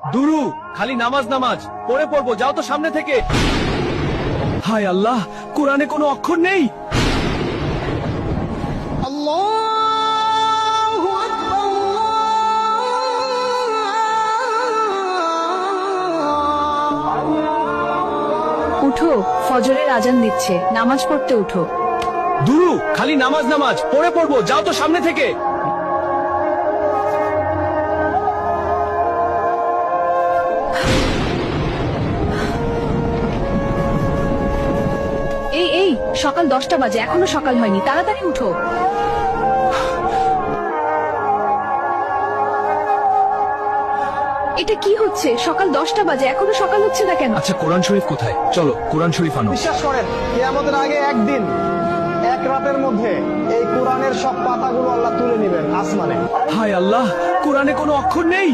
দুরু, খালি নামাজ নামাজ পড়ে পড়বো, যাও তো সামনে থেকে। হায় আল্লাহ, কোরআনে কোনো অক্ষর নেই। উঠো, ফজরের আজান দিচ্ছে, নামাজ পড়তে উঠো। দুরু, খালি নামাজ নামাজ পড়ে পড়বো, যাও তো সামনে থেকে। এই এই, সকাল 10টা বাজে, এখনো সকাল হয়নি, তাড়াতাড়ি উঠো। এটা কি হচ্ছে? সকাল 10টা বাজে, এখনো সকাল হচ্ছে না কেন? আচ্ছা, কোরআন শরীফ কোথায়? চলো কোরআন শরীফ আনো। বিশ্বাস করেন, কিয়ামতের আগে একদিন, এক রাতের মধ্যে এই কোরআনের সব পাতাগুলো আল্লাহ তুলে নেবেন আসমানে। হায় আল্লাহ, কোরআনে কোনো অক্ষর নেই।